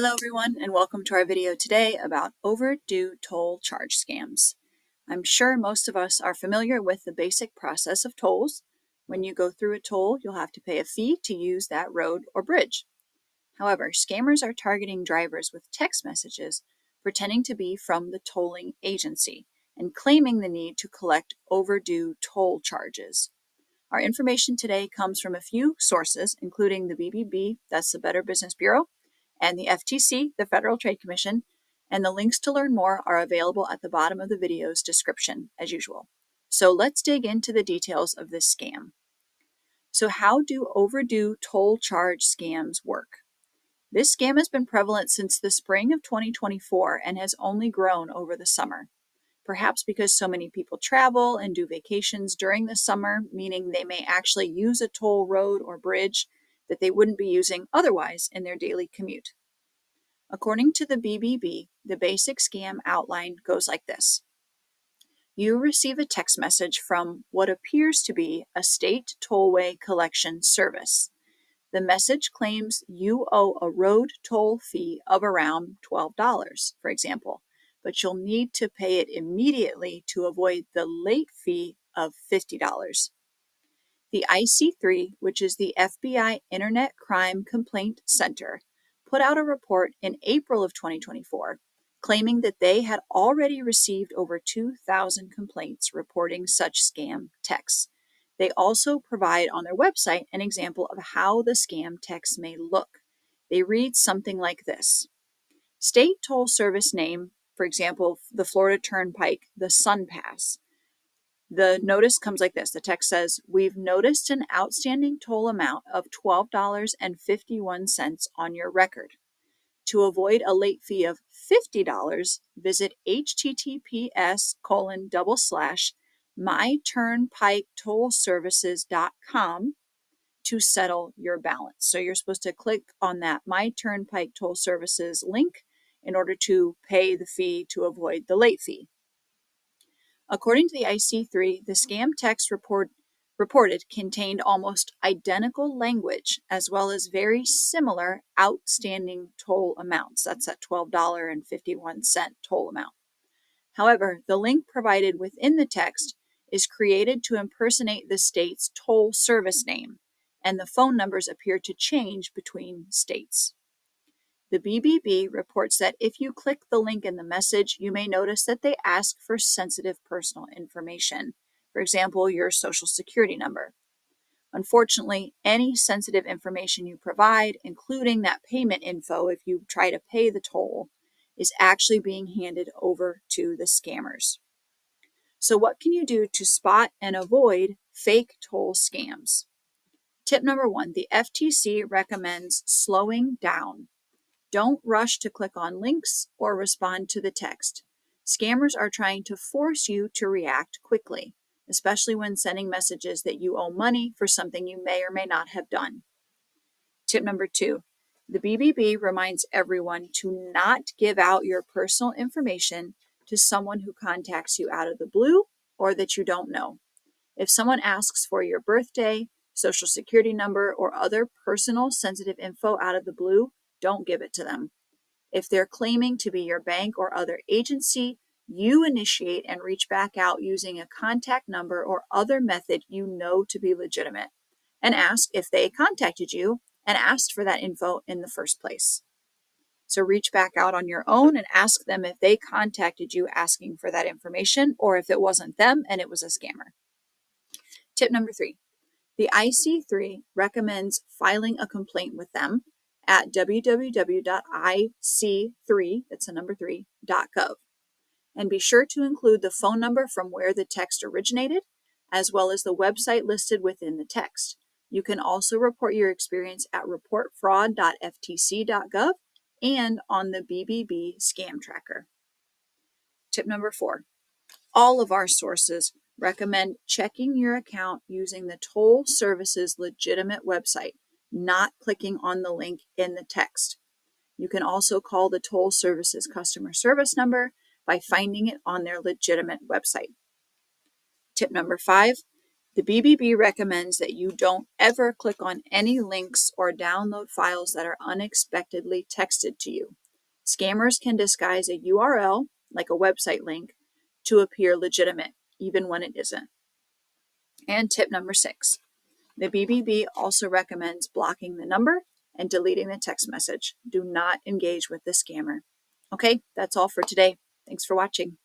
Hello everyone and welcome to our video today about overdue toll charge scams. I'm sure most of us are familiar with the basic process of tolls. When you go through a toll, you'll have to pay a fee to use that road or bridge. However, scammers are targeting drivers with text messages pretending to be from the tolling agency and claiming the need to collect overdue toll charges. Our information today comes from a few sources, including the BBB, that's the Better Business Bureau, and the FTC, the Federal Trade Commission, and the links to learn more are available at the bottom of the video's description, as usual. So let's dig into the details of this scam. So how do overdue toll charge scams work? This scam has been prevalent since the spring of 2024 and has only grown over the summer. Perhaps because so many people travel and do vacations during the summer, meaning they may actually use a toll road or bridge that they wouldn't be using otherwise in their daily commute. According to the BBB, the basic scam outline goes like this. You receive a text message from what appears to be a state tollway collection service. The message claims you owe a road toll fee of around $12, for example, but you'll need to pay it immediately to avoid the late fee of $50. The IC3, which is the FBI Internet Crime Complaint Center, put out a report in April of 2024 claiming that they had already received over 2,000 complaints reporting such scam texts. They also provide on their website an example of how the scam text may look. They read something like this. State toll service name, for example, the Florida Turnpike, the Sun Pass. The notice comes like this. The text says, we've noticed an outstanding toll amount of $12.51 on your record. To avoid a late fee of $50, visit https://myturnpiketollservices.com to settle your balance. So you're supposed to click on that My Turnpike Toll Services link in order to pay the fee to avoid the late fee. According to the IC3, the scam text reported contained almost identical language as well as very similar outstanding toll amounts. That's that $12.51 toll amount. However, the link provided within the text is created to impersonate the state's toll service name, and the phone numbers appear to change between states. The BBB reports that if you click the link in the message, you may notice that they ask for sensitive personal information, for example, your social security number. Unfortunately, any sensitive information you provide, including that payment info if you try to pay the toll, is actually being handed over to the scammers. So what can you do to spot and avoid fake toll scams? Tip number 1, the FTC recommends slowing down. Don't rush to click on links or respond to the text. Scammers are trying to force you to react quickly, especially when sending messages that you owe money for something you may or may not have done. Tip number 2, the BBB reminds everyone to not give out your personal information to someone who contacts you out of the blue or that you don't know. If someone asks for your birthday, social security number, or other personal sensitive info out of the blue, don't give it to them. If they're claiming to be your bank or other agency, you initiate and reach back out using a contact number or other method you know to be legitimate, and ask if they contacted you and asked for that info in the first place. So reach back out on your own and ask them if they contacted you asking for that information, or if it wasn't them and it was a scammer. Tip number 3. The IC3 recommends filing a complaint with them at www.ic3, that's the number 3.gov. And be sure to include the phone number from where the text originated, as well as the website listed within the text. You can also report your experience at reportfraud.ftc.gov and on the BBB scam tracker. Tip number 4. All of our sources recommend checking your account using the toll service's legitimate website, not clicking on the link in the text. You can also call the toll service's customer service number by finding it on their legitimate website. Tip number 5, The BBB recommends that you don't ever click on any links or download files that are unexpectedly texted to you. Scammers can disguise a URL, like a website link, to appear legitimate, even when it isn't. And tip number 6, the BBB also recommends blocking the number and deleting the text message. Do not engage with the scammer. Okay, that's all for today. Thanks for watching.